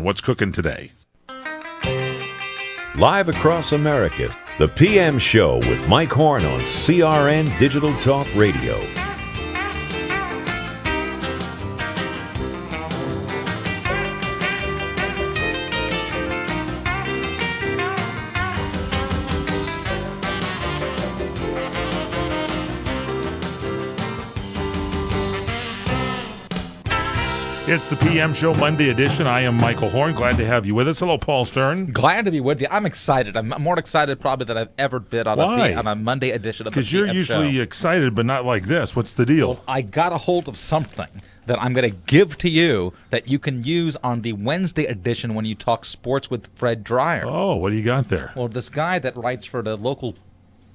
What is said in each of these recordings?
What's cooking today? Live across America, the PM Show with Mike Horn on CRN Digital Talk Radio. It's the PM Show Monday edition. I am Michael Horn. Glad to have you with us. Hello, Paul Stern. Glad to be with you. I'm excited. I'm more excited probably than I've ever been on a Monday edition of the PM Show. Because you're usually excited, but not like this. What's the deal? Well, I got a hold of something that I'm going to give to you that you can use on the Wednesday edition when you talk sports with Fred Dreyer. Oh, what do you got there? Well, this guy that writes for the local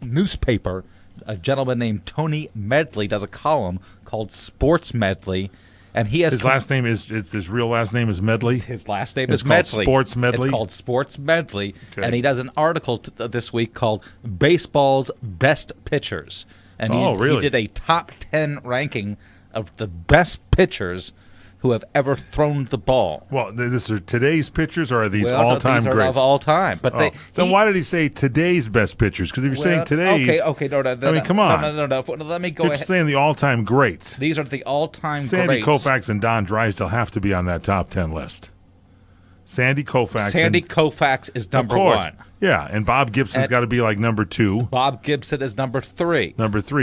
newspaper, a gentleman named Tony Medley, does a column called Sports Medley. And he has his real last name is Medley? His last name is Medley. Sports Medley? It's called Sports Medley. Okay. And he does an article this week called Baseball's Best Pitchers. And he did a top 10 ranking of the best pitchers who have ever thrown the ball. Well, these are today's pitchers, or are these all-time greats? These are of all time. But then why did he say today's best pitchers? Because if you're saying today's... Okay, no. Come on. No. Let me go ahead. You're ahead. saying the all-time greats. These are the all-time greats. Sandy Koufax and Don Drysdale have to be on that top 10 list. Sandy Koufax is number one. Yeah, and Bob Gibson's got to be like number 2. Bob Gibson is number 3.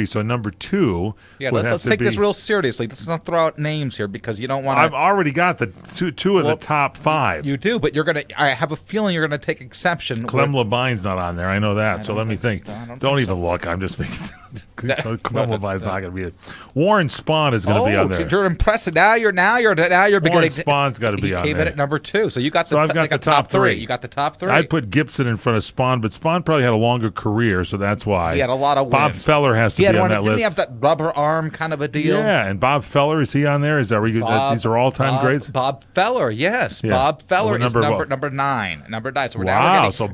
So number 2. Yeah, let's take this real seriously. Let's not throw out names here because you don't want to. I've already got the two of the top 5. You do, but I have a feeling you're going to take exception. Clem Levine's not on there. I know that. So let me think. Don't even look. I'm just making. Clem Levine's not going to be it. Warren Spahn is going to be on there. You're impressive. Now you're beginning. Warren Spahn's got to be on there. He came in at number 2. So you got I've got the top 3. You got the top 3. I'd put Gibson in front of Spahn, but Spahn probably had a longer career, so that's why. He had a lot of wins. Bob Feller has to be on that list. Didn't he have that rubber arm kind of a deal? Yeah, and Bob Feller, is he on there? These are all-time greats? Bob Feller, yes. Yeah. Bob Feller is number 9. Number 9. So we're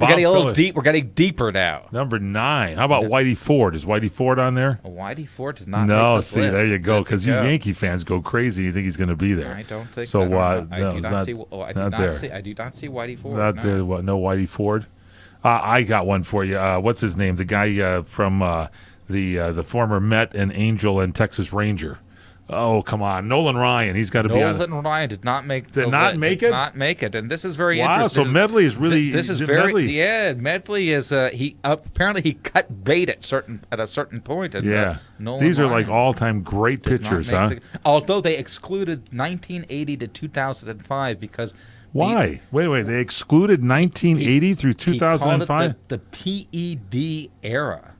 getting a little deep. We're getting deeper now. Number 9. How about Whitey Ford? Is Whitey Ford on there? Whitey Ford does not make this list. There you go, because you Yankee fans go crazy. You think he's going to be there. I don't think so. I do not see Whitey Ford. Not there. No Whitey Ford. I got one for you. What's his name? The guy from the former Met and Angel and Texas Ranger. Oh, come on. Nolan Ryan. He's got to be on it. Nolan Ryan did not make Did not make it? And this is very interesting. Wow, so Medley is really... This is very... Medley? Yeah, Medley is... apparently he cut bait at a certain point. And, these are like all-time great pitchers, huh? Although they excluded 1980 to 2005 because... Why? Wait. They excluded 1980 through 2005? The PED era.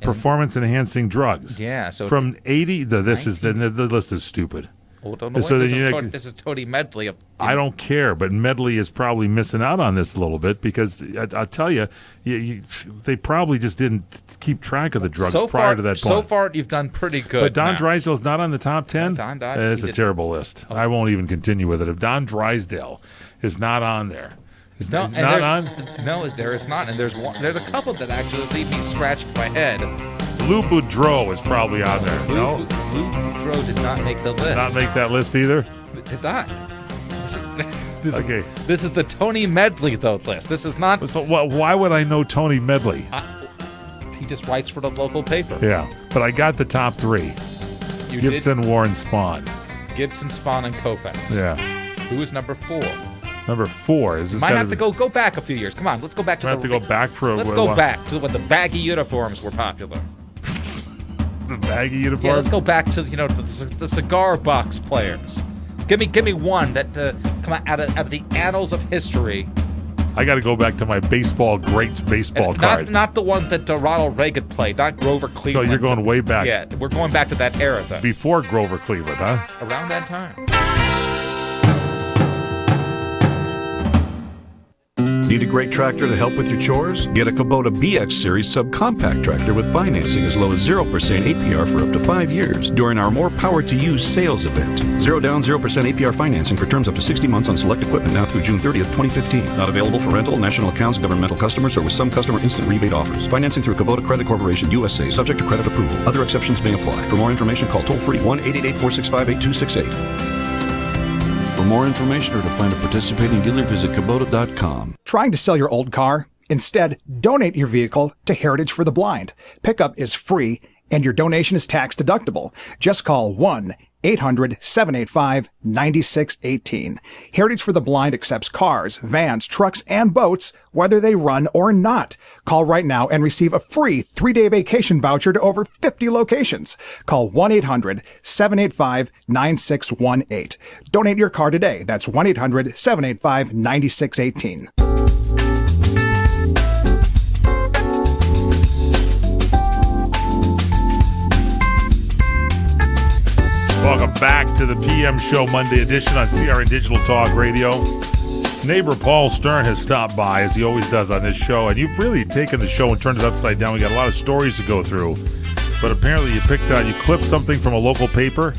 Performance-enhancing drugs. Yeah. So from 80, the list is stupid. Well, this is Tony Medley. I don't care, but Medley is probably missing out on this a little bit because I'll tell you, they probably just didn't keep track of the drugs prior to that point. So far, you've done pretty good. But Don Drysdale's not on the top 10? It's a terrible list. I won't even continue with it. If Don Drysdale is not on there, there is not. And there's a couple that actually leave me scratching my head. Lou Boudreau is probably on there. Lou Boudreau did not make the list. Not make that list either? Did not. This is the Tony Medley list. This is not. So why would I know Tony Medley? He just writes for the local paper. Yeah, but I got the top 3. Gibson, Warren, Spahn. Gibson, Spahn, and Koufax. Yeah. Who is number 4? Number 4 is this. Might have to go back a few years. Come on, let's go back to. Let's go back to when the baggy uniforms were popular. The baggy uniforms. Yeah, let's go back to the cigar box players. Give me one that come out of the annals of history. I got to go back to my baseball greats baseball card. Not the one that Ronald Reagan played. Not Grover Cleveland. No, you're going way back. Yeah, we're going back to that era though. Before Grover Cleveland, huh? Around that time. Need a great tractor to help with your chores? Get a Kubota BX Series subcompact tractor with financing as low as 0% APR for up to 5 years during our More Power to You sales event. 0 down, 0% APR financing for terms up to 60 months on select equipment now through June 30th, 2015. Not available for rental, national accounts, governmental customers, or with some customer instant rebate offers. Financing through Kubota Credit Corporation, USA, subject to credit approval. Other exceptions may apply. For more information, call toll-free 1-888-465-8268. For more information or to find a participating dealer, visit Kubota.com. Trying to sell your old car? Instead, donate your vehicle to Heritage for the Blind. Pickup is free, and your donation is tax deductible. Just call 1-800-785-9618. Heritage for the Blind accepts cars, vans, trucks, and boats, whether they run or not. Call right now and receive a free 3-day vacation voucher to over 50 locations. Call 1-800-785-9618. Donate your car today. That's 1-800-785-9618. Welcome back to the PM Show Monday edition on CRN Digital Talk Radio. Neighbor Paul Stern has stopped by, as he always does on this show, and you've really taken the show and turned it upside down. We got a lot of stories to go through, but apparently you clipped something from a local paper.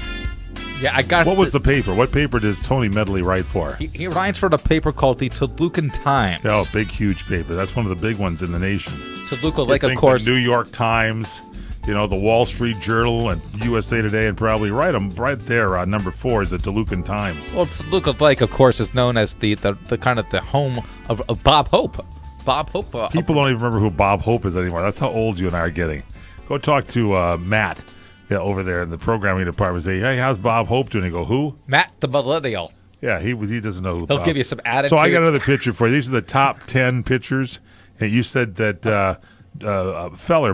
Yeah, I got. What was the paper? What paper does Tony Medley write for? He writes for the paper called the Toluca Times. Oh, big, huge paper. That's one of the big ones in the nation. Toluca, like, of course, the New York Times, the Wall Street Journal, and USA Today, and probably right there. Number 4 is the Toluca Times. Well, Toluca Lake, of course, is known as the kind of the home of Bob Hope. Bob Hope. People don't even remember who Bob Hope is anymore. That's how old you and I are getting. Go talk to Matt over there in the programming department. Say, hey, how's Bob Hope doing? You go, who? Matt the Millennial. Yeah, he doesn't know who. He'll give you some attitude. So I got another picture for you. These are the top 10 pitchers, and you said that Bob Feller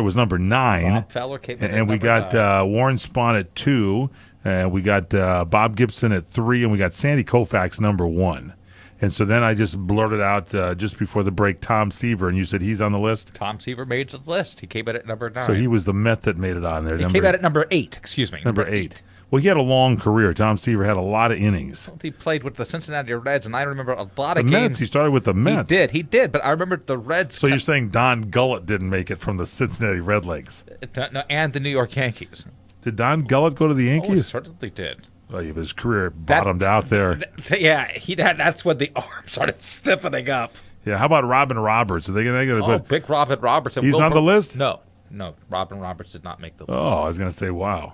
was number 9. Bob Feller came in and we got Warren Spahn at 2, and we got Bob Gibson at 3, and we got Sandy Koufax number 1. And so then I just blurted out just before the break Tom Seaver, and you said he's on the list? Tom Seaver made the list. He came in at number 9. So he was the Met that made it on there. He came in at number 8, excuse me. Number 8. Well, he had a long career. Tom Seaver had a lot of innings. He played with the Cincinnati Reds, and I remember a lot of games. Mets. He started with the Mets. He did, but I remember the Reds. So you're saying Don Gullett didn't make it from the Cincinnati Redlegs? No, and the New York Yankees. Did Don Gullett go to the Yankees? Oh, he certainly did. Oh, yeah, his career bottomed out there. Yeah, that's when the arm started stiffening up. Yeah, how about Robin Roberts? Are they going to big Robin Roberts. He's on the list? No, Robin Roberts did not make the list. Oh, I was going to say, wow.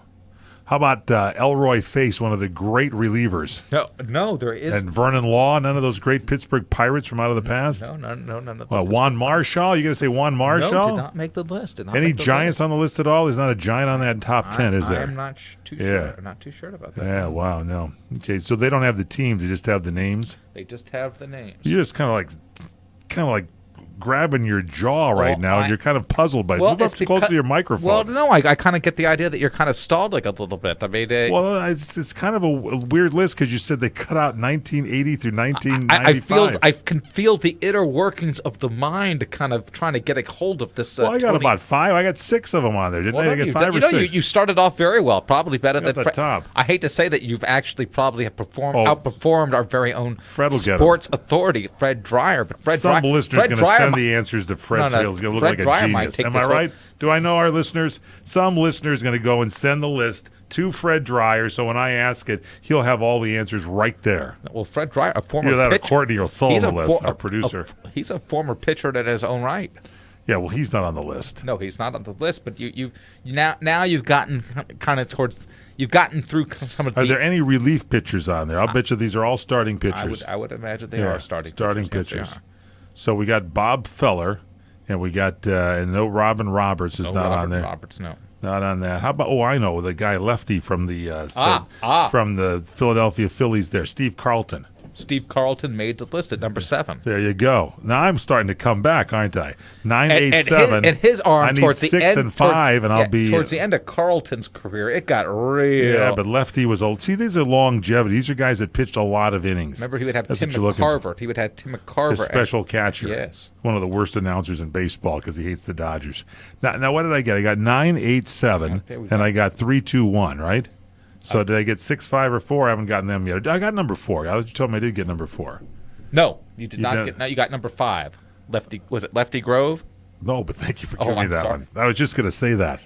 How about Elroy Face, one of the great relievers? No, there is. And Vernon Law, none of those great Pittsburgh Pirates from out of the past? No, none of those. Well, Juan Marshall? You going to say Juan Marshall? No, did not make the list. Any Giants on the list at all? There's not a Giant on that top 10, is there? I'm not too sure. I'm not too sure about that. Yeah, wow, no. Okay, so they don't have the teams. They just have the names? They just have the names. You're just kind of like grabbing your jaw right now, and you're kind of puzzled by it. Move up close to your microphone. Well, no, I kind of get the idea that you're kind of stalled a little bit. I mean, it's kind of a weird list because you said they cut out 1980 through 1995. I can feel the inner workings of the mind kind of trying to get a hold of this. I got about 5. I got 6 of them on there, didn't I? I got 5 or 6. You started off very well, probably better than the top. I hate to say that you've actually probably outperformed our very own sports authority, Fred Dreyer. But Some listeners going to send the answers to Fred, so he's going to look like a genius. Am I right? Do I know our listeners? Some listeners going to go and send the list to Fred Dreyer, so when I ask it, he'll have all the answers right there. Well, Fred Dreyer, a former pitcher. Courtney O'Sullivan, our producer. He's a former pitcher in his own right. Yeah, well, he's not on the list. No, he's not on the list. But now you've gotten kind of towards. You've gotten through some of. Are there any relief pitchers on there? I'll bet you these are all starting pitchers. I would imagine they are starting pitchers. Yes, so we got Bob Feller, and we got and no Robin Roberts is not on there. Roberts, no. Not on that. How about? Oh, I know the guy Lefty from the from the Philadelphia Phillies. There, Steve Carlton. Steve Carlton made the list at number 7. There you go. Now I'm starting to come back, aren't I? 987. And his arm I need towards the 6 end, and 5, and I'll be towards the end of Carlton's career. It got real. Yeah, but Lefty was old. See, these are longevity. These are guys that pitched a lot of innings. Remember, he would have Tim McCarver. He would have Tim McCarver, his special catcher. Yes, one of the worst announcers in baseball because he hates the Dodgers. Now, what did I get? I got 987, and I got 321. Right. So did I get 6, 5, or 4? I haven't gotten them yet. I got number 4. I told me I did get number 4. No, you did not get. No, you got number 5. Lefty, was it Lefty Grove? No, but thank you for giving me that one. I was just going to say that.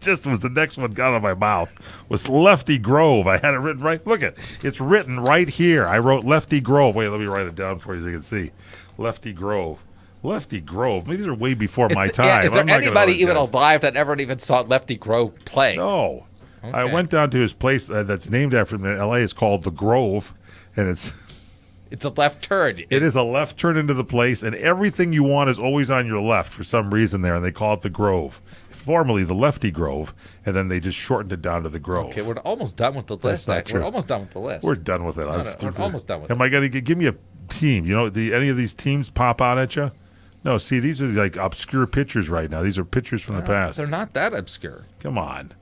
Just was the next one got out of my mouth was Lefty Grove. I had it written right. Look it's written right here. I wrote Lefty Grove. Wait, let me write it down for you so you can see. Lefty Grove. Lefty Grove. Maybe these are way before my time. Yeah, is there anybody even alive that ever even saw Lefty Grove play? No. Okay. I went down to his place that's named after him in L.A. It's called The Grove, and it's a left turn. It is a left turn into the place, and everything you want is always on your left for some reason there, and they call it The Grove. Formerly the Lefty Grove, and then they just shortened it down to The Grove. Okay, we're almost done with the list. not true. We're almost done with the list. We're done with it. We're almost done with Am I going to give me a team? You know, any of these teams pop out at you? No, see, these are like obscure pictures right now. These are pictures from the past. They're not that obscure. Come on.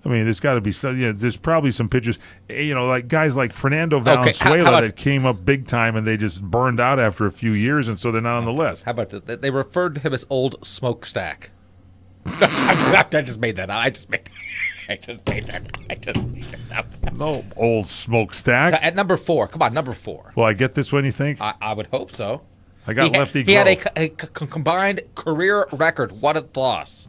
I mean, there's got to be some. There's probably some pictures. Like guys like Fernando Valenzuela that came up big time and they just burned out after a few years, and so they're not on the list. How about this? They referred to him as Old Smokestack. I just made that up. I just made that up. No Old Smokestack. At number 4. Come on, number 4. Will I get this one, you think? I would hope so. I got Lefty He Grove. had a combined career record, loss,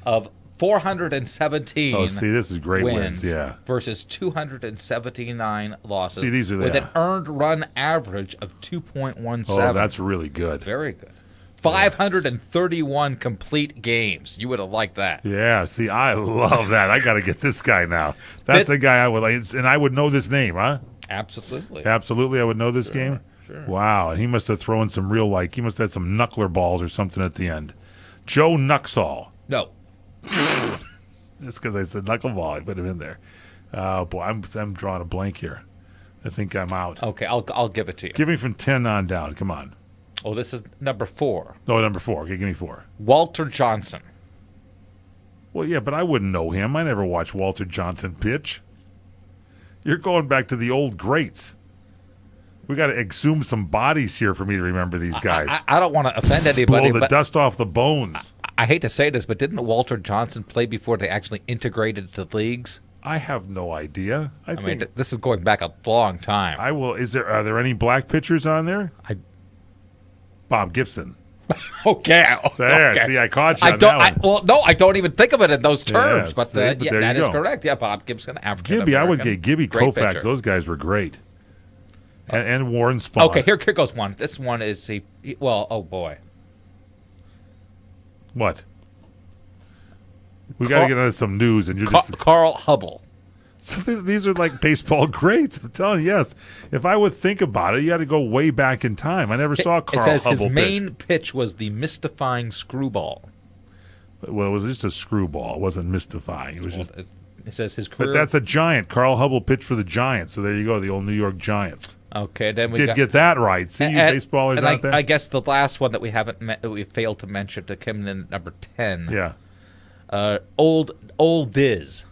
of 417 Oh, see, this is great wins, yeah. versus 279 losses. See, these are with an earned run average of 2.17. Oh, that's really good. Very good. 531 complete games. You would have liked that. Yeah, see, I love that. I got to get this guy now. That's a guy I would like, and I would know this name, huh? Absolutely. Absolutely, I would know this game. Sure. Wow, and he must have thrown some real, he must have had some knuckler balls or something at the end. Joe Nuxall. No. Just because I said knuckleball, I put him in there. Oh, boy, I'm drawing a blank here. I think I'm out. Okay, I'll give it to you. Give me from 10 on down. Come on. Oh, this is number 4. No, number 4. Okay, give me 4. Walter Johnson. Well, yeah, but I wouldn't know him. I never watched Walter Johnson pitch. You're going back to the old greats. We got to exhume some bodies here for me to remember these guys. I don't want to offend anybody. Blow the dust off the bones. I hate to say this, but didn't Walter Johnson play before they actually integrated to the leagues? I have no idea. I mean, this is going back a long time. Are there any black pitchers on there? Bob Gibson. Okay. There, okay. see, I caught you on that one. No, I don't even think of it in those terms. Yes, but there that you is go. correct. Yeah, Bob Gibson, African Gibby, I would get Gibby, great Koufax. pitcher. Those guys were great. And Warren Spahn. Okay, here goes one. This one is oh boy. What? We got to get into some news, and you're just Carl Hubble. So these are like baseball greats. I'm telling you, yes. If I would think about it, you got to go way back in time. I never saw Carl Hubble. It says Hubble his main pitch was the mystifying screwball. Well, it was just a screwball. It wasn't mystifying. It was just. It says his career. But that's a Giant. Carl Hubble pitched for the Giants. So there you go, the old New York Giants. Okay, then we did get that right. See, you baseballers out there. I guess the last one that we failed to mention to come in number 10. Yeah. Old Diz.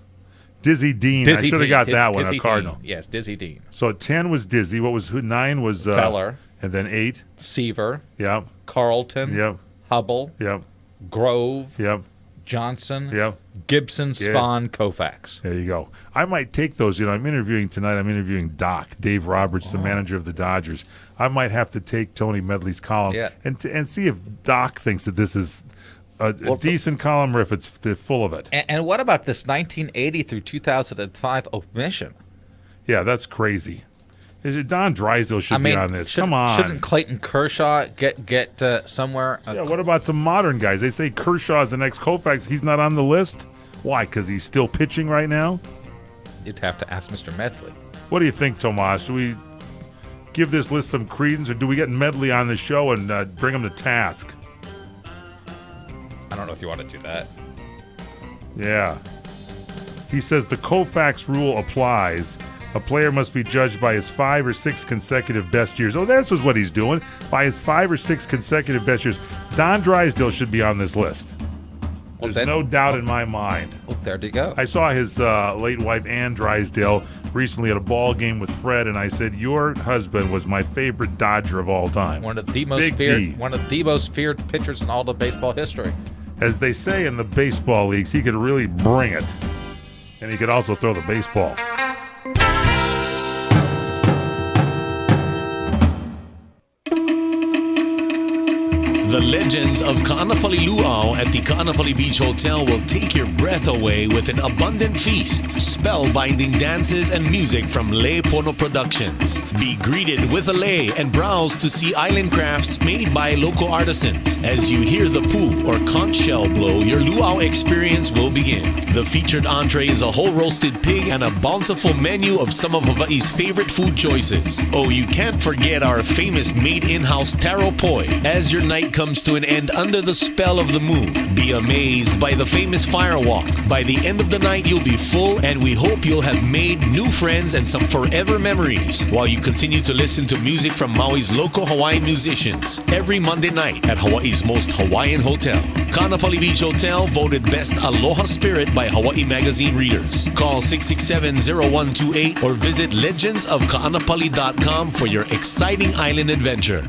Dizzy Dean. I should have got that one. A Cardinal. Dean. Yes, Dizzy Dean. So 10 was Dizzy. What was 9 was Feller. And then 8 Seaver. Yep. Carlton. Yep. Hubble. Yep. Grove. Yep. Johnson. Yep. Gibson. Spahn. Koufax. There you go. I might take those. I'm interviewing tonight. I'm interviewing Doc Dave Roberts, the manager of the Dodgers. I might have to take Tony Medley's column and see if Doc thinks that this is a decent column or if it's full of it. And what about this 1980 through 2005 omission? Yeah, that's crazy. Don Drysdale should be on this. Come on. Shouldn't Clayton Kershaw get somewhere? Yeah, what about some modern guys? They say Kershaw's the next Koufax. He's not on the list. Why? Because he's still pitching right now? You'd have to ask Mr. Medley. What do you think, Tomas? Do we give this list some credence, or do we get Medley on the show and bring him to task? I don't know if you want to do that. Yeah. He says the Koufax rule applies. A player must be judged by his 5 or 6 consecutive best years. Oh, this is what he's doing. By his 5 or 6 consecutive best years. Don Drysdale should be on this list. There's no doubt in my mind. Oh, there you go. I saw his late wife, Ann Drysdale, recently at a ball game with Fred, and I said, your husband was my favorite Dodger of all time. One of the most feared pitchers in all of baseball history. As they say in the baseball leagues, he could really bring it. And he could also throw the baseball. The legends of Ka'anapali Luau at the Ka'anapali Beach Hotel will take your breath away with an abundant feast, spellbinding dances, and music from Lei Pono Productions. Be greeted with a lei and browse to see island crafts made by local artisans. As you hear the pu or conch shell blow, your luau experience will begin. The featured entree is a whole roasted pig and a bountiful menu of some of Hawaii's favorite food choices. Oh, you can't forget our famous made in-house taro poi. As your night comes to an end under the spell of the moon, be amazed by the famous fire walk. By the end of the night, you'll be full, and we hope you'll have made new friends and some forever memories while you continue to listen to music from Maui's local Hawaiian musicians every Monday night at Hawaii's most Hawaiian hotel. Ka'anapali Beach Hotel, voted Best Aloha Spirit by Hawaii Magazine readers. Call 667-0128 or visit legendsofka'anapali.com for your exciting island adventure.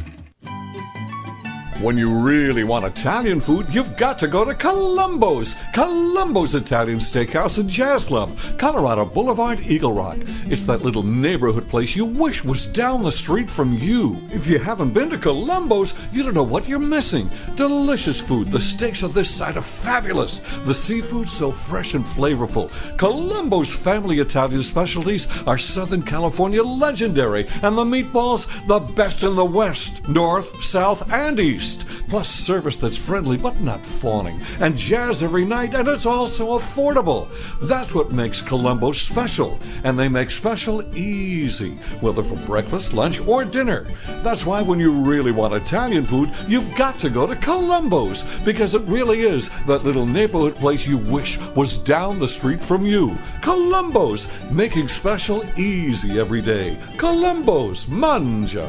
When you really want Italian food, you've got to go to Columbo's. Columbo's Italian Steakhouse and Jazz Club, Colorado Boulevard, Eagle Rock. It's that little neighborhood place you wish was down the street from you. If you haven't been to Columbo's, you don't know what you're missing. Delicious food. The steaks on this side are fabulous. The seafood so fresh and flavorful. Columbo's family Italian specialties are Southern California legendary, and the meatballs, the best in the West, North, South, and East. Plus service that's friendly but not fawning, and jazz every night, and it's also affordable. That's what makes Columbo's special, and they make special easy, whether for breakfast, lunch, or dinner. That's why when you really want Italian food, you've got to go to Columbo's, because it really is that little neighborhood place you wish was down the street from you. Columbo's, making special easy every day. Columbo's, mangia.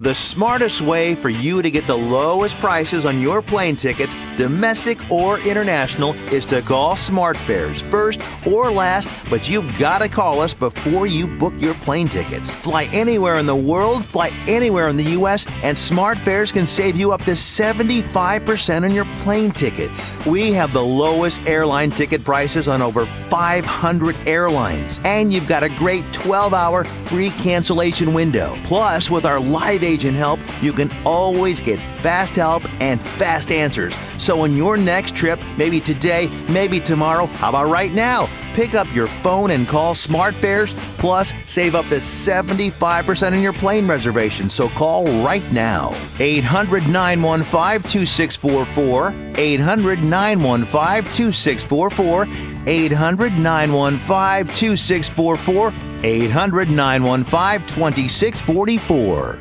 The smartest way for you to get the lowest prices on your plane tickets, domestic or international, is to call SmartFares first or last, but you've got to call us before you book your plane tickets. Fly anywhere in the world, fly anywhere in the U.S., and SmartFares can save you up to 75% on your plane tickets. We have the lowest airline ticket prices on over 500 airlines, and you've got a great 12-hour free cancellation window. Plus, with our live agent help, you can always get fast help and fast answers. So on your next trip, maybe today, maybe tomorrow, how about right now? Pick up your phone and call SmartFares, plus save up to 75% on your plane reservation. So call right now. 800-915-2644, 800-915-2644, 800-915-2644, 800-915-2644.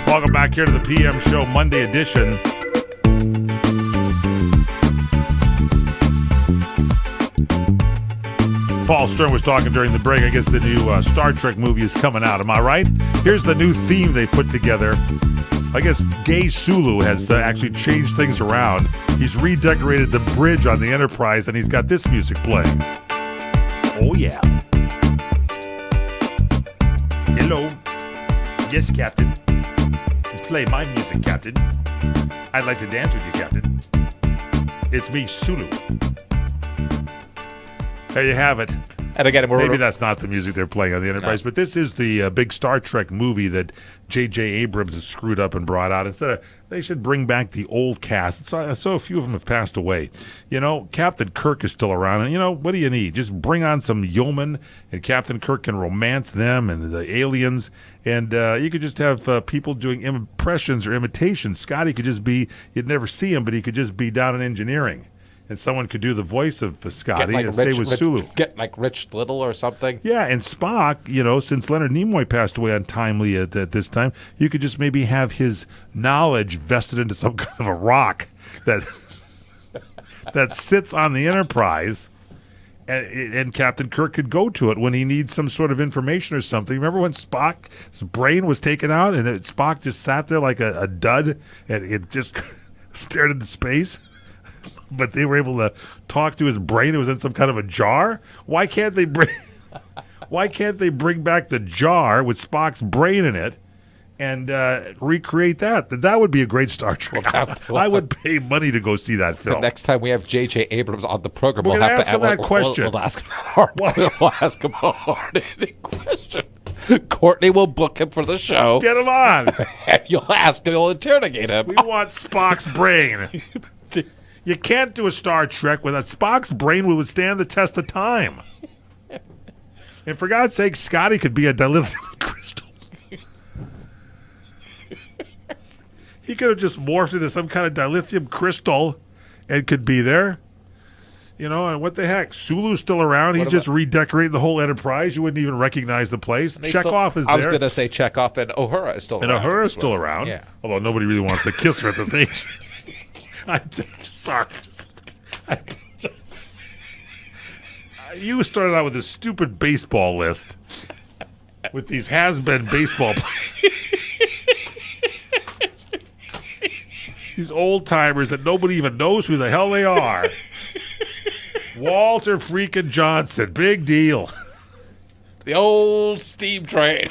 Welcome back here to the PM Show Monday edition. Paul Stern was talking during the break. I guess the new Star Trek movie is coming out. Am I right? Here's the new theme they put together. I guess Gay Sulu has actually changed things around. He's redecorated the bridge on the Enterprise, and he's got this music playing. Oh, yeah. Hello. Yes, Captain. Play my music, Captain. I'd like to dance with you, Captain. It's me, Sulu. There you have it. And again, maybe that's not the music they're playing on the Enterprise, but this is the big Star Trek movie that J.J. Abrams has screwed up and brought out. Instead of, they should bring back the old cast. So a few of them have passed away. You know, Captain Kirk is still around, and you know, what do you need? Just bring on some yeomen, and Captain Kirk can romance them and the aliens, and you could just have people doing impressions or imitations. Scotty could just be, you'd never see him, but he could just be down in engineering. And someone could do the voice of Scotty and stay with Sulu. Get like Rich Little or something. Yeah, and Spock, you know, since Leonard Nimoy passed away untimely at this time, you could just maybe have his knowledge vested into some kind of a rock that sits on the Enterprise, and Captain Kirk could go to it when he needs some sort of information or something. Remember when Spock's brain was taken out and Spock just sat there like a dud and it just stared into space? But they were able to talk to his brain. It was in some kind of a jar. Why can't they bring back the jar with Spock's brain in it and recreate that. That would be a great Star Trek. I would pay money to go see that film. The next time we have J.J. Abrams on the program, we'll have to ask him that question. We'll ask him We'll ask him a hard-hitting question. Courtney will book him for the show. Get him on. And you'll ask him, you'll interrogate him. We want Spock's brain. You can't do a Star Trek without Spock's brain will withstand the test of time. And for God's sake, Scotty could be a dilithium crystal. He could have just morphed into some kind of dilithium crystal and could be there. You know, and what the heck? Sulu's still around. He's just redecorating the whole Enterprise. You wouldn't even recognize the place. Chekhov is there. I was going to say Chekhov, and Uhura is still around. And Uhura is still around. Yeah. Although nobody really wants to kiss her at this age. Sorry. You started out with this stupid baseball list with these has-been baseball players. These old-timers that nobody even knows who the hell they are. Walter freaking Johnson. Big deal. The old steam train.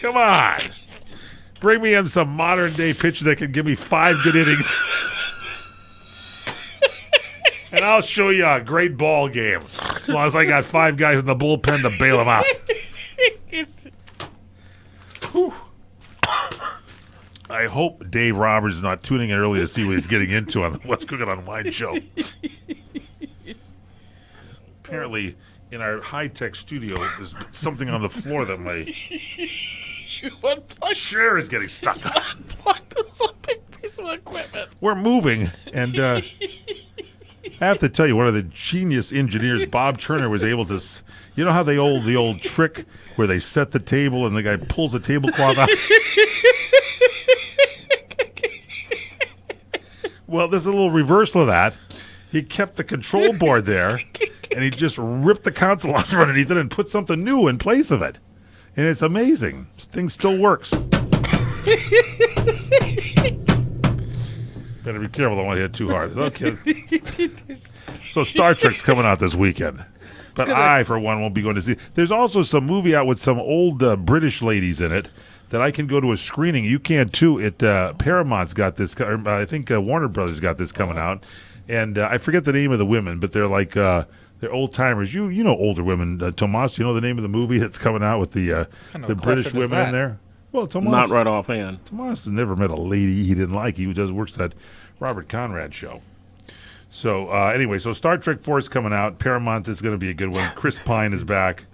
Come on. Bring me in some modern-day pitcher that can give me 5 good innings. And I'll show you a great ball game. As long as I got 5 guys in the bullpen to bail them out. Whew. I hope Dave Roberts is not tuning in early to see what he's getting into on the What's Cooking on Wine show. Apparently, in our high-tech studio, there's something on the floor that my chair is getting stuck on. This is a big piece of equipment. We're moving, and I have to tell you, one of the genius engineers, Bob Turner, was able to. You know how the old trick where they set the table and the guy pulls the tablecloth out. Well, there's a little reversal of that. He kept the control board there, and he just ripped the console off from underneath it and put something new in place of it. And it's amazing. This thing still works. Better be careful. I don't want to hit it too hard. Okay. So Star Trek's coming out this weekend. But I, for one, won't be going to see. There's also some movie out with some old British ladies in it that I can go to a screening. You can too. Paramount's got this. I think Warner Brothers got this coming out. And I forget the name of the women, but they're like they're old timers. You know older women. Tomas, you know the name of the movie that's coming out with the British women in there? Well, Tomas. Not right offhand. Tomas has never met a lady he didn't like. He works that Robert Conrad show. So anyway, so Star Trek 4 is coming out. Paramount is going to be a good one. Chris Pine is back,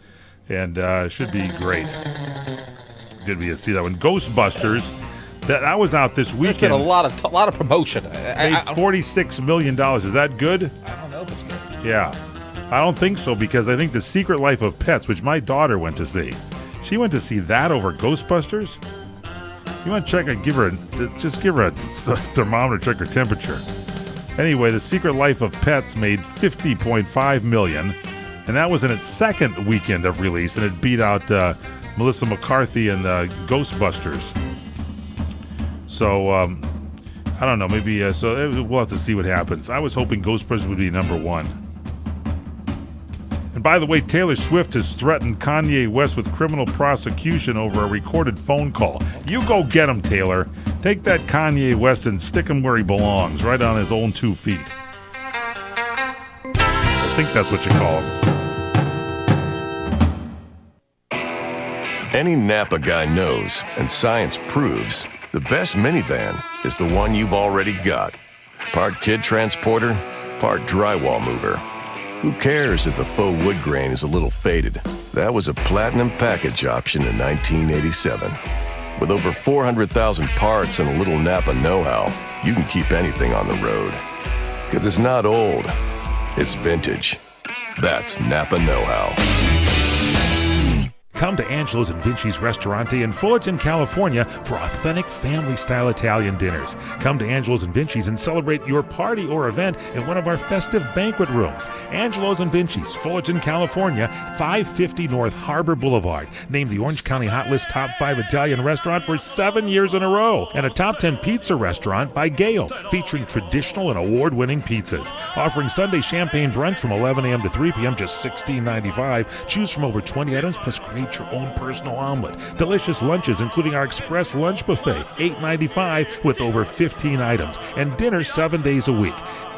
and should be great. Good to see that one. Ghostbusters, that was out this weekend. There's been a lot of promotion. Made $46 million. Is that good? I don't know if it's good. Yeah, I don't think so, because I think The Secret Life of Pets, which my daughter went to see, she went to see that over Ghostbusters. You want to check and give her a thermometer, check her temperature. Anyway, The Secret Life of Pets made $50.5 million, and that was in its second weekend of release, and it beat out Melissa McCarthy and Ghostbusters. So, I don't know, maybe, we'll have to see what happens. I was hoping Ghostbusters would be number 1. And by the way, Taylor Swift has threatened Kanye West with criminal prosecution over a recorded phone call. You go get him, Taylor. Take that Kanye West and stick him where he belongs, right on his own 2 feet. I think that's what you call him. Any Napa guy knows, and science proves, the best minivan is the one you've already got. Part kid transporter, part drywall mover. Who cares if the faux wood grain is a little faded? That was a platinum package option in 1987. With over 400,000 parts and a little Napa know-how, you can keep anything on the road. Because it's not old, it's vintage. That's Napa know-how. Come to Angelo's and Vinci's Ristorante in Fullerton, California for authentic family-style Italian dinners. Come to Angelo's and Vinci's and celebrate your party or event in one of our festive banquet rooms. Angelo's and Vinci's, Fullerton, California, 550 North Harbor Boulevard. Named the Orange County Hot List Top 5 Italian restaurant for 7 years in a row. And a Top 10 pizza restaurant by Gale, featuring traditional and award-winning pizzas. Offering Sunday champagne brunch from 11 a.m. to 3 p.m., just $16.95. Choose from over 20 items plus great create your own personal omelet. Delicious lunches, including our Express Lunch Buffet, $8.95 with over 15 items, and dinner 7 days a week.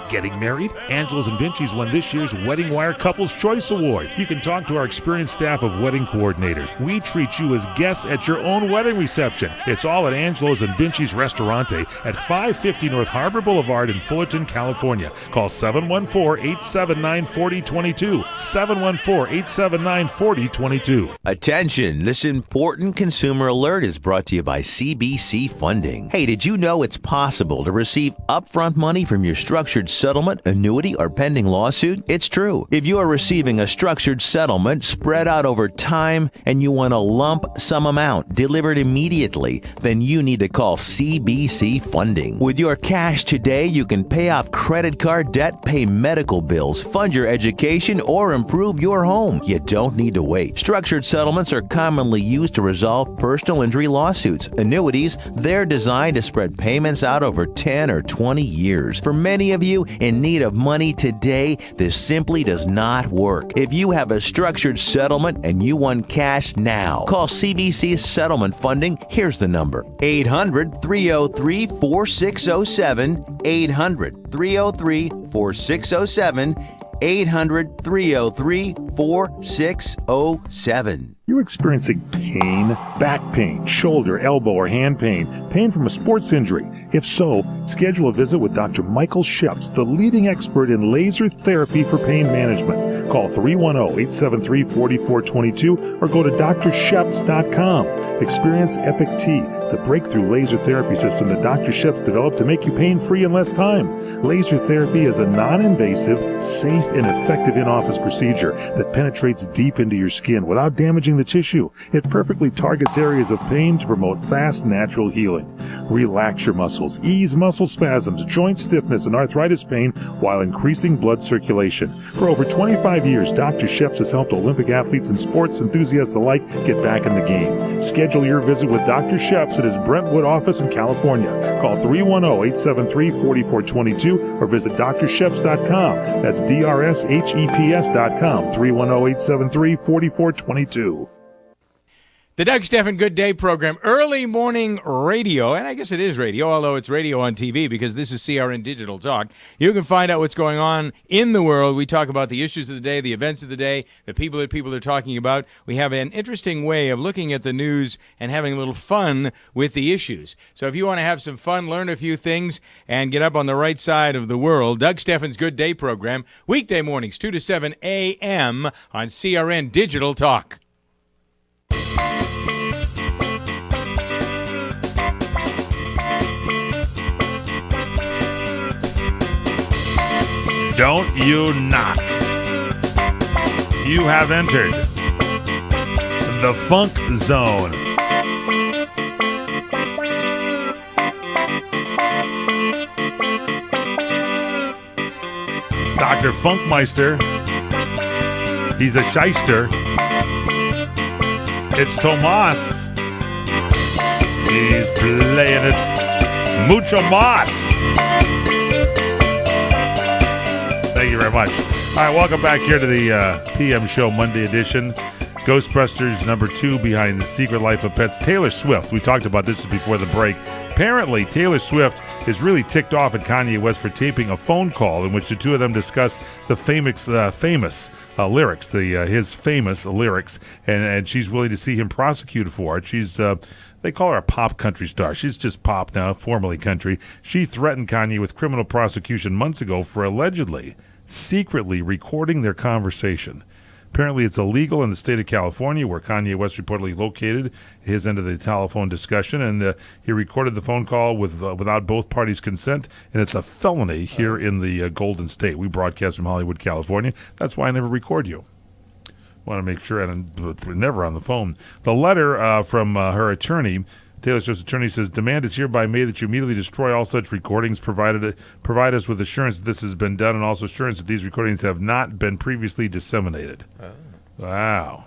Getting married? Angelo's and Vinci's won this year's Wedding Wire Couples Choice Award. You can talk to our experienced staff of wedding coordinators. We treat you as guests at your own wedding reception. It's all at Angelo's and Vinci's Restaurante at 550 North Harbor Boulevard in Fullerton, California. Call 714-879-4022. 714-879-4022. Attention, this important consumer alert is brought to you by CBC Funding. Hey, did you know it's possible to receive upfront money from your structured settlement, annuity, or pending lawsuit? It's true. If you are receiving a structured settlement spread out over time and you want a lump sum amount delivered immediately, then you need to call CBC Funding. With your cash today, you can pay off credit card debt, pay medical bills, fund your education, or improve your home. You don't need to wait. Structured settlements are commonly used to resolve personal injury lawsuits. Annuities, they're designed to spread payments out over 10 or 20 years. For many of you in need of money today, this simply does not work. If you have a structured settlement and you want cash now, call CBC Settlement Funding. Here's the number: 800-303-4607, 800-303-4607, 800-303-4607. You're experiencing pain, back pain, shoulder, elbow, or hand pain from a sports injury? If so, schedule a visit with Dr. Michael Sheps, the leading expert in laser therapy for pain management. Call 310-873-4422 or go to drsheps.com. Experience Epic T, the breakthrough laser therapy system that Dr. Sheps developed to make you pain-free in less time. Laser therapy is a non-invasive, safe, and effective in-office procedure that penetrates deep into your skin without damaging the tissue. It perfectly targets areas of pain to promote fast, natural healing. Relax your muscles, ease muscle spasms, joint stiffness, and arthritis pain while increasing blood circulation. For over 25 years, Dr. Sheps has helped Olympic athletes and sports enthusiasts alike get back in the game. Schedule your visit with Dr. Sheps at his Brentwood office in California. Call 310-873-4422 or visit drsheps.com. That's DRSHEPS.com, 310-873-4422. The Doug Stephan Good Day program, early morning radio, and I guess it is radio, although it's radio on TV because this is CRN Digital Talk. You can find out what's going on in the world. We talk about the issues of the day, the events of the day, the people that people are talking about. We have an interesting way of looking at the news and having a little fun with the issues. So if you want to have some fun, learn a few things, and get up on the right side of the world, Doug Stephan's Good Day program, weekday mornings, 2 to 7 a.m. on CRN Digital Talk. Don't you knock. You have entered the Funk Zone. Dr. Funkmeister. He's a shyster. It's Tomas. He's playing it mucho más. Thank you very much. All right, welcome back here to the PM Show Monday edition. Ghostbusters number 2, Behind the Secret Life of Pets. Taylor Swift, we talked about this before the break. Apparently, Taylor Swift is really ticked off at Kanye West for taping a phone call in which the two of them discuss the famous lyrics, his famous lyrics, and she's willing to see him prosecuted for it. She's they call her a pop country star. She's just pop now, formerly country. She threatened Kanye with criminal prosecution months ago for allegedly secretly recording their conversation. Apparently, it's illegal in the state of California, where Kanye West reportedly located his end of the telephone discussion, and he recorded the phone call without both parties' consent, and it's a felony here in the Golden State. We broadcast from Hollywood, California. That's why I never record you. Want to make sure, and never on the phone. The letter from her attorney, Taylor Swift's attorney, says, "Demand is hereby made that you immediately destroy all such recordings, provide us with assurance that this has been done, and also assurance that these recordings have not been previously disseminated." Oh. Wow.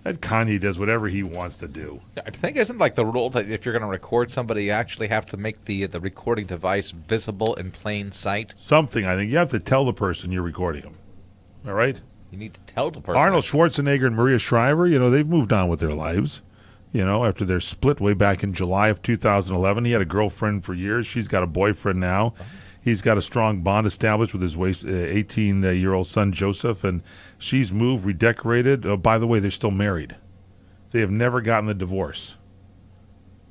That Kanye does whatever he wants to do. I think isn't like the rule that if you're going to record somebody, you actually have to make the recording device visible in plain sight? Something, I think. You have to tell the person you're recording them. All right? You need to tell the person. Arnold Schwarzenegger and Maria Shriver, they've moved on with their lives. After their split way back in July of 2011, he had a girlfriend for years. She's got a boyfriend now. He's got a strong bond established with his 18-year-old son, Joseph, and she's moved, redecorated. Oh, by the way, they're still married. They have never gotten the divorce.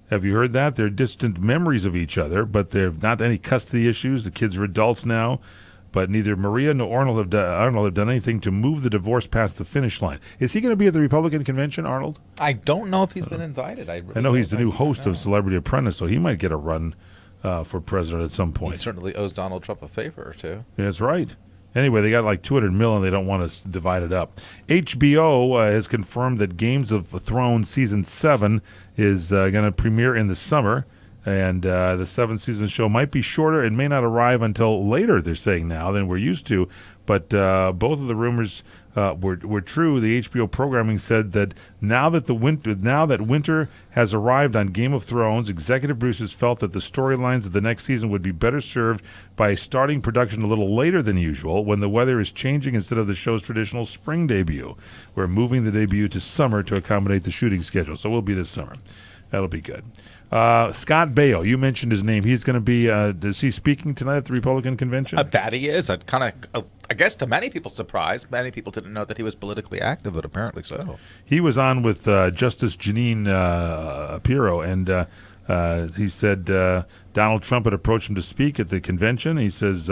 Have you heard that? They're distant memories of each other, but there's not any custody issues. The kids are adults now. But neither Maria nor Arnold have done anything to move the divorce past the finish line. Is he going to be at the Republican convention, Arnold? I don't know if he's been invited. I know he's the new host of Celebrity Apprentice, so he might get a run for president at some point. He certainly owes Donald Trump a favor or two. Yeah, that's right. Anyway, they got like $200 million. They don't want to divide it up. HBO has confirmed that Games of Thrones Season 7 is going to premiere in the summer. And the 7th season show might be shorter and may not arrive until later, they're saying now, than we're used to. But both of the rumors were true. The HBO programming said that now that winter has arrived on Game of Thrones, executive producers felt that the storylines of the next season would be better served by starting production a little later than usual when the weather is changing instead of the show's traditional spring debut. We're moving the debut to summer to accommodate the shooting schedule. So we'll be this summer. That'll be good. Scott Baio, you mentioned his name. He's going to be, is he speaking tonight at the Republican convention? That he is. I guess to many people's surprise, many people didn't know that he was politically active, but apparently so. He was on with Justice Jeanine Pirro, and he said Donald Trump had approached him to speak at the convention. He says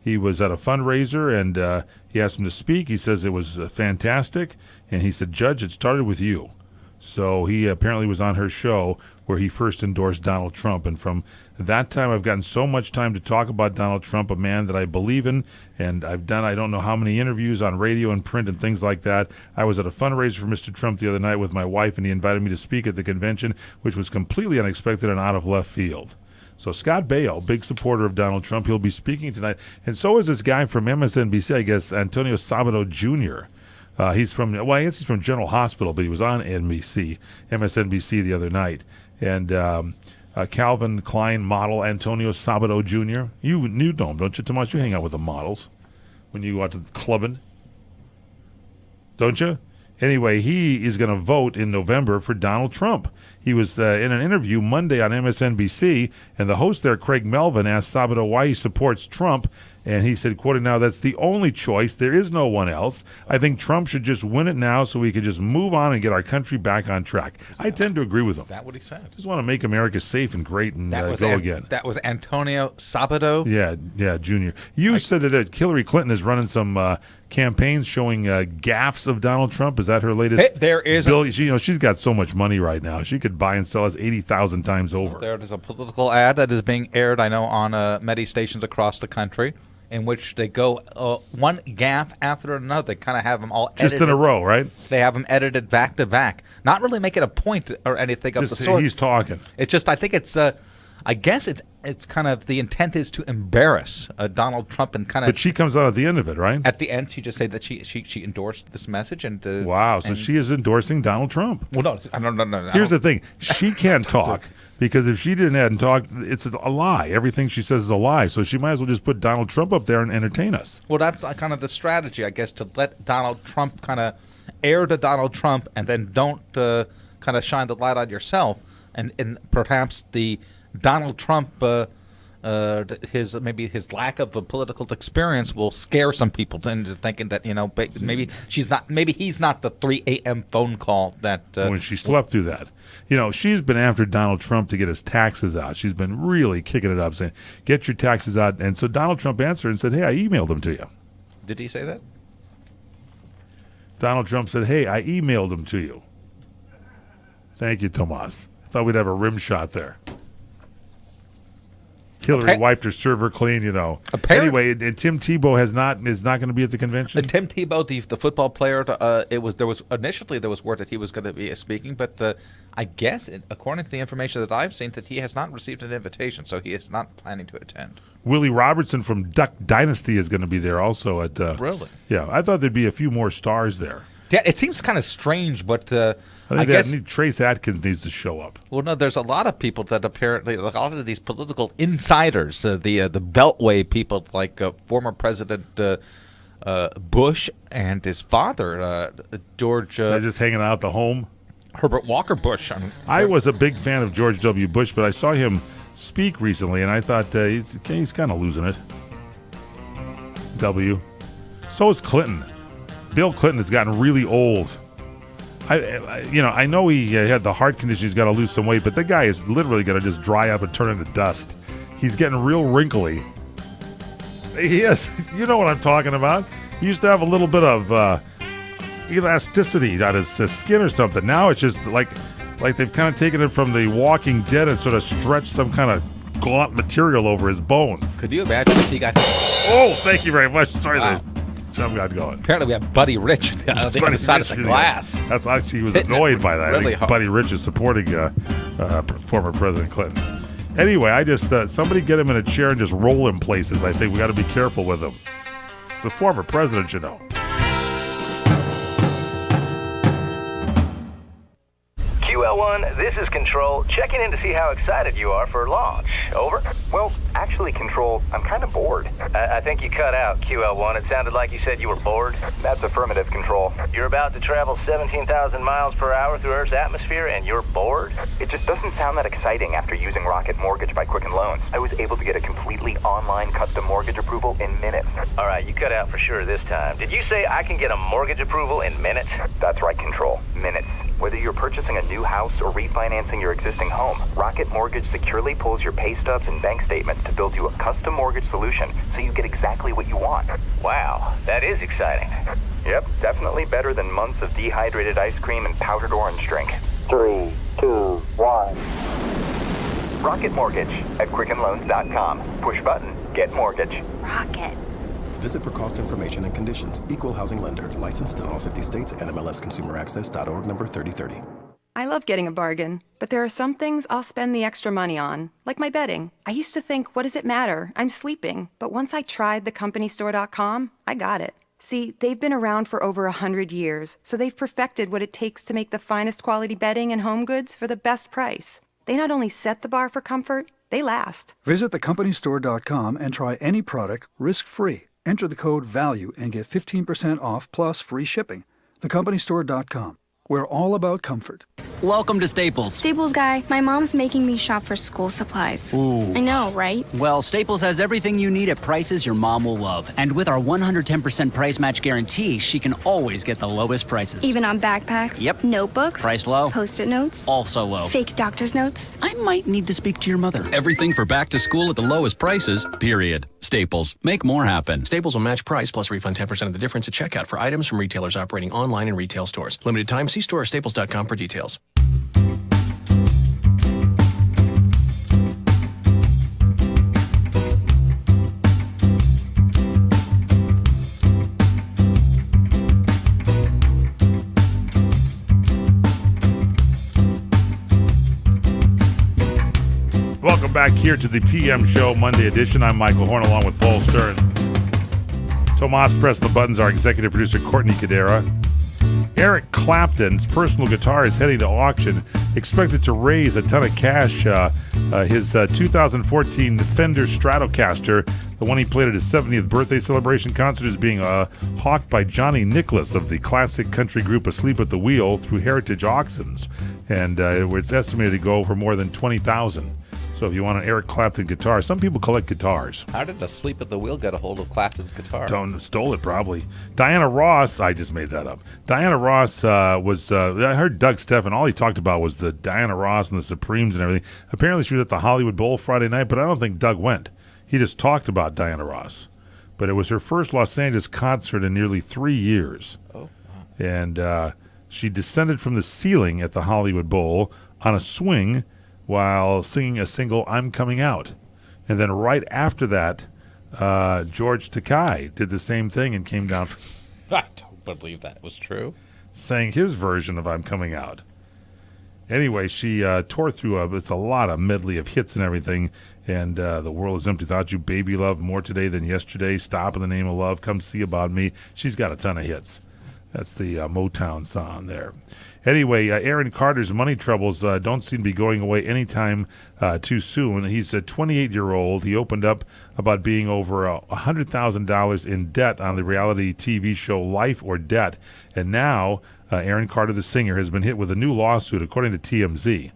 he was at a fundraiser, and he asked him to speak. He says it was fantastic, and he said, Judge, it started with you. So he apparently was on her show where he first endorsed Donald Trump. And from that time, I've gotten so much time to talk about Donald Trump, a man that I believe in. And I've done, I don't know how many interviews on radio and print and things like that. I was at a fundraiser for Mr. Trump the other night with my wife, and he invited me to speak at the convention, which was completely unexpected and out of left field. So Scott Baio, big supporter of Donald Trump, he'll be speaking tonight. And so is this guy from MSNBC, I guess, Antonio Sabato Jr., I guess he's from General Hospital, but he was on MSNBC the other night. And Calvin Klein model Antonio Sabato Jr. You know him, don't you, Tomas? You hang out with the models when you go out to the clubbing, don't you? Anyway, he is going to vote in November for Donald Trump. He was in an interview Monday on MSNBC, and the host there, Craig Melvin, asked Sabato why he supports Trump. And he said, quoting now, "That's the only choice. There is no one else. I think Trump should just win it now so we can just move on and get our country back on track." I tend to agree with him. Is that what he said? Just want to make America safe and great and go again. That was Antonio Sabato? Yeah, Junior. You said that Hillary Clinton is running some campaigns showing gaffes of Donald Trump. Is that her latest? There is. She's got so much money right now. She could buy and sell us 80,000 times over. There is a political ad that is being aired, I know, on many stations across the country, in which they go one gaffe after another. They kind of have them all edited. Just in a row, right? They have them edited back to back. Not really making a point or anything of the sort. He's talking. It's just, I think it's, I guess it's kind of, the intent is to embarrass Donald Trump and kind of. But she comes out at the end of it, right? At the end, she just said that she endorsed this message and. Wow, so she is endorsing Donald Trump. Well, no. Here's the thing: she can't talk. Because if she hadn't talked, it's a lie. Everything she says is a lie. So she might as well just put Donald Trump up there and entertain us. Well, that's kind of the strategy, I guess, to let Donald Trump kind of air to Donald Trump and then don't kind of shine the light on yourself. And perhaps the Donald Trump, his lack of a political experience will scare some people into thinking that, maybe he's not the 3 a.m. phone call that. When she slept through that. She's been after Donald Trump to get his taxes out. She's been really kicking it up, saying, get your taxes out. And so Donald Trump answered and said, hey, I emailed them to you. Did he say that? Donald Trump said, hey, I emailed them to you. Thank you, Tomas. Thought we'd have a rim shot there. Hillary wiped her server clean, Anyway, and Tim Tebow is not going to be at the convention. Tim Tebow, the football player, there was word that he was going to be speaking, but I guess according to the information that I've seen, that he has not received an invitation, so he is not planning to attend. Willie Robertson from Duck Dynasty is going to be there also at. Really? Yeah, I thought there'd be a few more stars there. Yeah, it seems kind of strange, but I guess Trace Atkins needs to show up. Well, no, there's a lot of people that apparently, a lot of these political insiders, the Beltway people, like former President Bush and his father, George. Just hanging out at the home. Herbert Walker Bush. I was a big fan of George W. Bush, but I saw him speak recently, and I thought he's kind of losing it. W. So is Clinton. Bill Clinton has gotten really old. I know he had the heart condition. He's got to lose some weight, but the guy is literally going to just dry up and turn into dust. He's getting real wrinkly. He is. You know what I'm talking about. He used to have a little bit of elasticity on his skin or something. Now it's just like they've kind of taken it from The Walking Dead and sort of stretched some kind of gaunt material over his bones. Could you imagine if he got... Oh, thank you very much. Sorry, the chum got going. Apparently we have Buddy Rich on the other side of the glass. That's actually, he was annoyed by that. Really I think Buddy Rich is supporting former President Clinton. Anyway, I just, somebody get him in a chair and just roll him places. I think we got to be careful with him. It's a former president, you know. QL1, this is Control, checking in to see how excited you are for launch. Over? Well, actually, Control, I'm kind of bored. I think you cut out, QL1. It sounded like you said you were bored. That's affirmative, Control. You're about to travel 17,000 miles per hour through Earth's atmosphere, and you're bored? It just doesn't sound that exciting after using Rocket Mortgage by Quicken Loans. I was able to get a completely online custom mortgage approval in minutes. All right, you cut out for sure this time. Did you say I can get a mortgage approval in minutes? That's right, Control. Minutes. Whether you're purchasing a new house or refinancing your existing home, Rocket Mortgage securely pulls your pay stubs and bank statements to build you a custom mortgage solution so you get exactly what you want. Wow, that is exciting. Yep, definitely better than months of dehydrated ice cream and powdered orange drink. 3, 2, 1. Rocket Mortgage at QuickenLoans.com. Push button, get mortgage. Rocket. Visit for cost information and conditions. Equal housing lender. Licensed in all 50 states. NMLSConsumerAccess.org number 3030. I love getting a bargain, but there are some things I'll spend the extra money on, like my bedding. I used to think, what does it matter? I'm sleeping. But once I tried theCompanyStore.com, I got it. See, they've been around for over 100 years, so they've perfected what it takes to make the finest quality bedding and home goods for the best price. They not only set the bar for comfort, they last. Visit theCompanyStore.com and try any product risk-free. Enter the code VALUE and get 15% off plus free shipping. TheCompanyStore.com. We're all about comfort. Welcome to Staples. Staples guy, my mom's making me shop for school supplies. Ooh. I know, right? Well, Staples has everything you need at prices your mom will love. And with our 110% price match guarantee, she can always get the lowest prices. Even on backpacks? Yep. Notebooks? Price low. Post-it notes? Also low. Fake doctor's notes? I might need to speak to your mother. Everything for back to school at the lowest prices, period. Staples. Make more happen. Staples will match price plus refund 10% of the difference at checkout for items from retailers operating online and retail stores. Limited time. See store or staples.com for details. Welcome back here to the PM Show Monday edition. I'm Michael Horn along with Paul Stern. Tomas pressed the buttons, our executive producer Courtney Cadera. Eric Clapton's personal guitar is heading to auction, expected to raise a ton of cash. His 2014 Fender Stratocaster, the one he played at his 70th birthday celebration concert, is being hawked by Johnny Nicholas of the classic country group Asleep at the Wheel through Heritage Auctions, and it's estimated to go for more than $20,000. So if you want an Eric Clapton guitar, some people collect guitars. How did Asleep at the Wheel get a hold of Clapton's guitar? Stole it probably. Diana Ross, I just made that up. Diana Ross was, I heard Doug Steffen, all he talked about was the Diana Ross and the Supremes and everything. Apparently she was at the Hollywood Bowl Friday night, but I don't think Doug went. He just talked about Diana Ross. But it was her first Los Angeles concert in nearly 3 years. Oh, wow. And she descended from the ceiling at the Hollywood Bowl on a swing while singing a single, I'm Coming Out. And then right after that, George Takei did the same thing and came down. I don't believe that was true. Sang his version of I'm Coming Out. Anyway, she tore through it's a lot of medley of hits and everything. And The World Is Empty Without You, Baby Love, More Today Than Yesterday, Stop in the Name of Love, Come See About Me. She's got a ton of hits. That's the Motown song there. Anyway, Aaron Carter's money troubles don't seem to be going away anytime too soon. He's a 28-year-old. He opened up about being over $100,000 in debt on the reality TV show Life or Debt. And now Aaron Carter, the singer, has been hit with a new lawsuit, according to TMZ.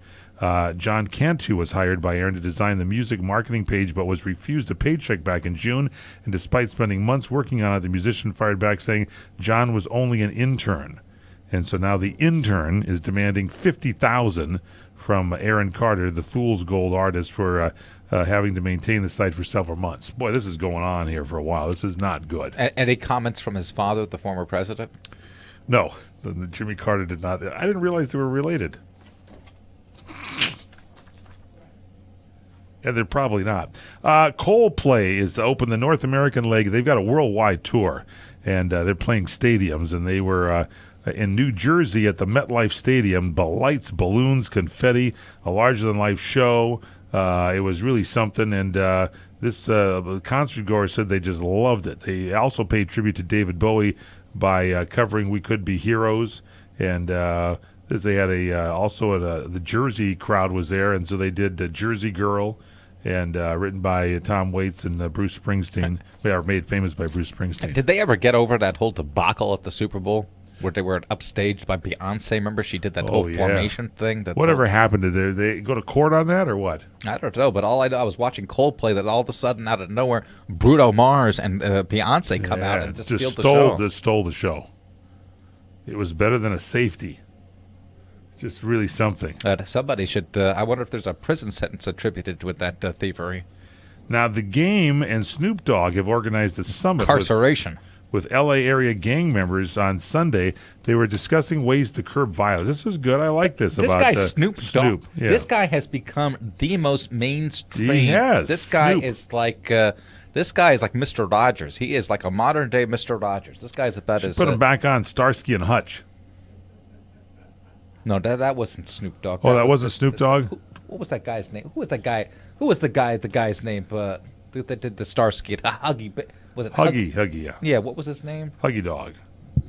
John Cantu was hired by Aaron to design the music marketing page, but was refused a paycheck back in June. And despite spending months working on it, the musician fired back saying John was only an intern. And so now the intern is demanding $50,000 from Aaron Carter, the Fool's Gold artist, for having to maintain the site for several months. Boy, this is going on here for a while. This is not good. Any comments from his father, the former president? No, Jimmy Carter did not. I didn't realize they were related. Yeah, they're probably not. Coldplay is to open the North American leg. They've got a worldwide tour, and they're playing stadiums, and they were in New Jersey at the MetLife Stadium. The lights, balloons, confetti, a larger-than-life show. It was really something, and this concert goer said they just loved it. They also paid tribute to David Bowie by covering "We Could Be Heroes," and they had the Jersey crowd was there, and so they did Jersey Girl, and written by Tom Waits and Bruce Springsteen. They are made famous by Bruce Springsteen. Did they ever get over that whole debacle at the Super Bowl where they were upstaged by Beyonce? Remember, she did that whole formation thing. Whatever happened to them? They go to court on that or what? I don't know, but all I know, I was watching Coldplay that all of a sudden, out of nowhere, Bruno Mars and Beyonce come out and just steal the show. Just stole the show. It was better than a safety. Just really something. Somebody should. I wonder if there's a prison sentence attributed with that thievery. Now, The Game and Snoop Dogg have organized a summit Incarceration. with L.A. area gang members on Sunday. They were discussing ways to curb violence. This is good. I like this. This about guy Snoop Dogg. Yeah. This guy has become the most mainstream. He has. This guy Snoop. is like. This guy is like Mr. Rogers. He is like a modern day Mr. Rogers. This guy's about as. Put him back on Starsky and Hutch. No, that wasn't Snoop Dogg. Oh, that wasn't Snoop Dogg? What was that guy's name? Who was that guy? Who was the guy's name? That did the Starsky. Huggy. Was it Huggy, yeah. Yeah, what was his name? Huggy Dog.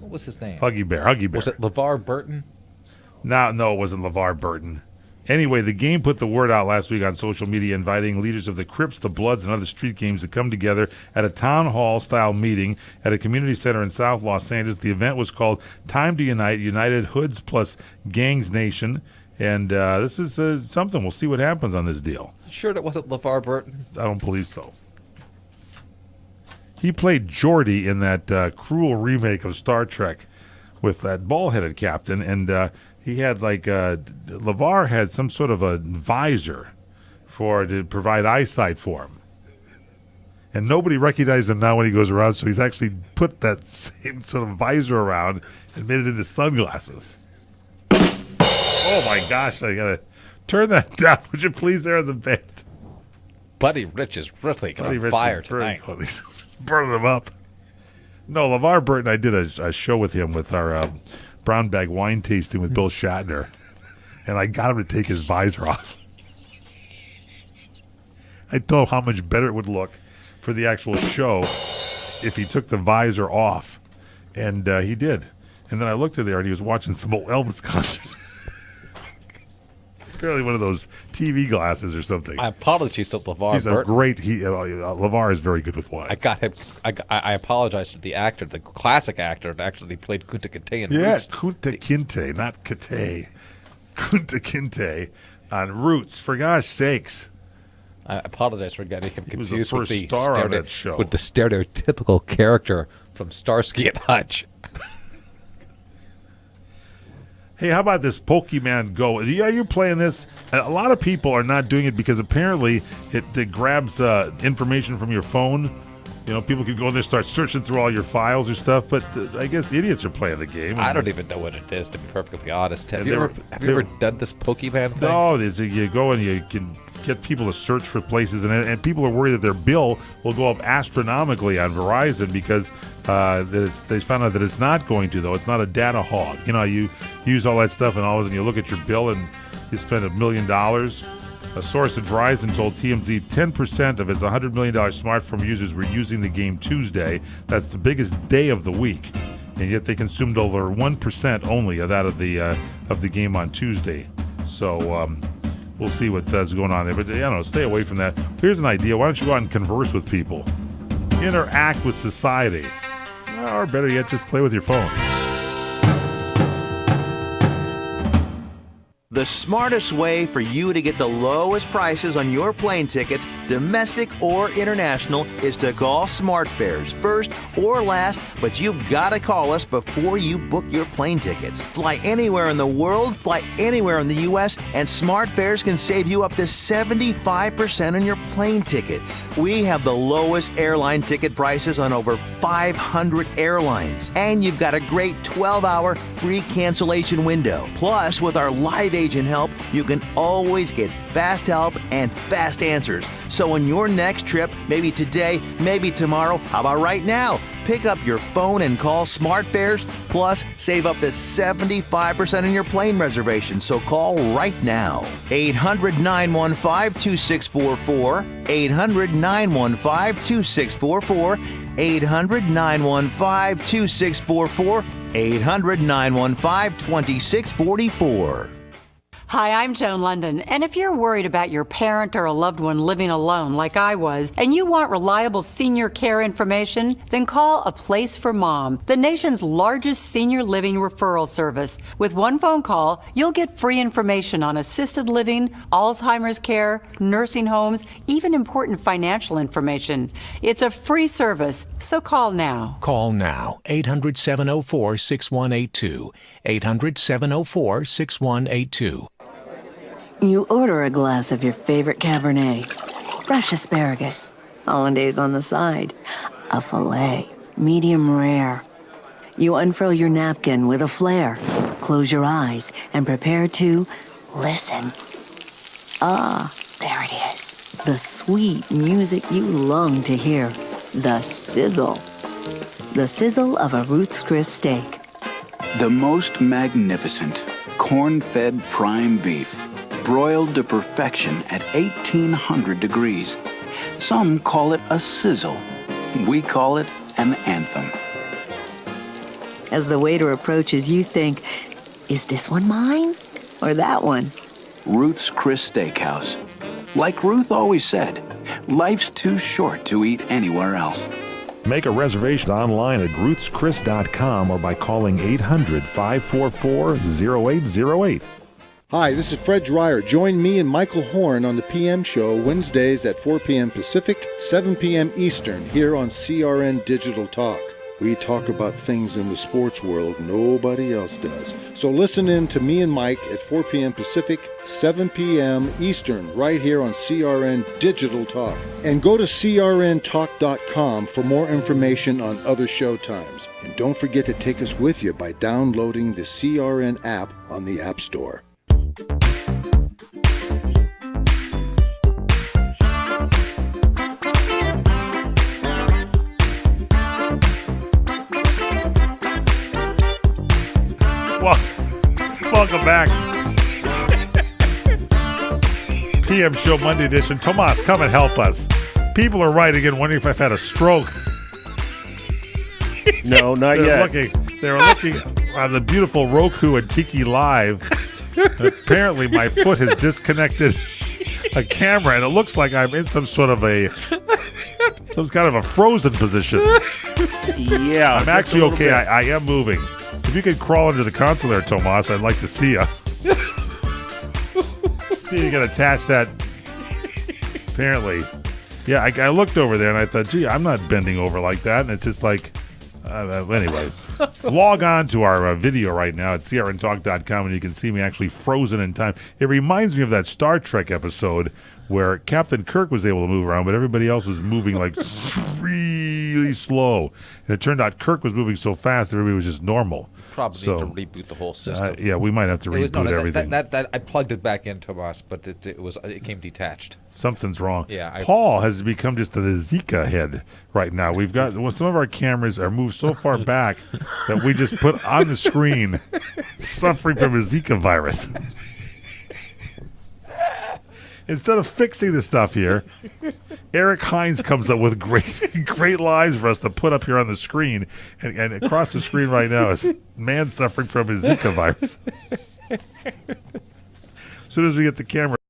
What was his name? Huggy Bear. Was it LeVar Burton? No, it wasn't LeVar Burton. Anyway, the game put the word out last week on social media, inviting leaders of the Crips, the Bloods, and other street gangs to come together at a town hall-style meeting at a community center in South Los Angeles. The event was called Time to Unite, United Hoods plus Gangs Nation. And this is something. We'll see what happens on this deal. Sure that wasn't LeVar Burton? I don't believe so. He played Geordi in that cruel remake of Star Trek with that bald-headed captain, and he had LeVar had some sort of a visor to provide eyesight for him. And nobody recognizes him now when he goes around, so he's actually put that same sort of visor around and made it into sunglasses. Oh my gosh, I gotta turn that down, would you please, there in the bed. Buddy Rich is really on fire tonight. He's burning him up. No, LeVar Burton, I did a show with him with our brown bag wine tasting with Bill Shatner, and I got him to take his visor off. I told him how much better it would look for the actual show if he took the visor off, and he did. And then I looked at there, and he was watching some old Elvis concert. Apparently one of those TV glasses or something. I apologize to LeVar He's Burton. a great. LeVar is very good with wine. I got him. I apologize to the actor, the classic actor that actually played Kunta Kinte in Yes, Roots. Kunta Kinte, not Kate. Kunta Kinte on Roots. For gosh sakes. I apologize for getting him He was confused the with first star on that show. with the stereotypical character from Starsky and Hutch. Hey, how about this Pokemon Go? Are you playing this? A lot of people are not doing it because apparently it grabs information from your phone. You know, people can go in there, start searching through all your files or stuff, but I guess idiots are playing the game. I don't even know what it is, to be perfectly honest. Have you ever done this Pokemon thing? No, you go and you can get people to search for places, and people are worried that their bill will go up astronomically on Verizon because they found out that it's not going to, though. It's not a data hog. You know, you use all that stuff, and all of a sudden you look at your bill and you spend $1 million. A source at Verizon told TMZ 10% of its $100 million smartphone users were using the game Tuesday. That's the biggest day of the week. and yet they consumed over 1% only of that of the game on Tuesday. So we'll see what's going on there. But I don't know, stay away from that. Here's an idea. Why don't you go out and converse with people? Interact with society. Or better yet, just play with your phone. The smartest way for you to get the lowest prices on your plane tickets, domestic or international, is to call SmartFares first or last, but you've got to call us before you book your plane tickets. Fly anywhere in the world, fly anywhere in the U.S., and SmartFares can save you up to 75% on your plane tickets. We have the lowest airline ticket prices on over 500 airlines, and you've got a great 12-hour free cancellation window. Plus, with our live agent help, you can always get fast help and fast answers. So on your next trip, maybe today, maybe tomorrow, how about right now? Pick up your phone and call SmartFares, plus save up to 75% on your plane reservation. So call right now. 800-915-2644. 800-915-2644. 800-915-2644. 800-915-2644. Hi, I'm Joan London, and if you're worried about your parent or a loved one living alone like I was, and you want reliable senior care information, then call A Place for Mom, the nation's largest senior living referral service. With one phone call, you'll get free information on assisted living, Alzheimer's care, nursing homes, even important financial information. It's a free service, so call now. Call now, 800-704-6182, 800-704-6182. You order a glass of your favorite Cabernet, fresh asparagus, hollandaise on the side, a filet, medium rare. You unfurl your napkin with a flair, close your eyes, and prepare to listen. Ah, there it is. The sweet music you long to hear. The sizzle. The sizzle of a Ruth's Chris steak. The most magnificent corn-fed prime beef, broiled to perfection at 1,800 degrees. Some call it a sizzle. We call it an anthem. As the waiter approaches, you think, is this one mine or that one? Ruth's Chris Steakhouse. Like Ruth always said, life's too short to eat anywhere else. Make a reservation online at ruthschris.com or by calling 800-544-0808. Hi, this is Fred Dreyer. Join me and Michael Horn on the PM Show Wednesdays at 4 p.m. Pacific, 7 p.m. Eastern, here on CRN Digital Talk. We talk about things in the sports world nobody else does. So listen in to me and Mike at 4 p.m. Pacific, 7 p.m. Eastern, right here on CRN Digital Talk. And go to crntalk.com for more information on other show times. And don't forget to take us with you by downloading the CRN app on the App Store. Welcome back. PM Show Monday edition. Tomas, come and help us. People are writing in wondering if I've had a stroke. No, not yet. They're looking on the beautiful Roku and Tiki Live. Apparently, my foot has disconnected a camera, and it looks like I'm in some kind of a frozen position. Yeah, I'm actually okay. I am moving. If you could crawl under the console there, Tomas, I'd like to see you. See, you can attach that. Apparently. Yeah, I looked over there and I thought, gee, I'm not bending over like that. And it's just like, anyway. Log on to our video right now at crntalk.com and you can see me actually frozen in time. It reminds me of that Star Trek episode where Captain Kirk was able to move around, but everybody else was moving like really slow. And it turned out Kirk was moving so fast, everybody was just normal. Probably need to reboot the whole system. Yeah, we might have to reboot everything. That I plugged it back in, Tomas, but it came detached. Something's wrong. Yeah, Paul has become just a Zika head right now. We've got some of our cameras are moved so far back that we just put on the screen suffering from a Zika virus. instead of fixing the stuff here, Eric Hines comes up with great lines for us to put up here on the screen. And across the screen right now is man suffering from his Zika virus. As soon as we get the camera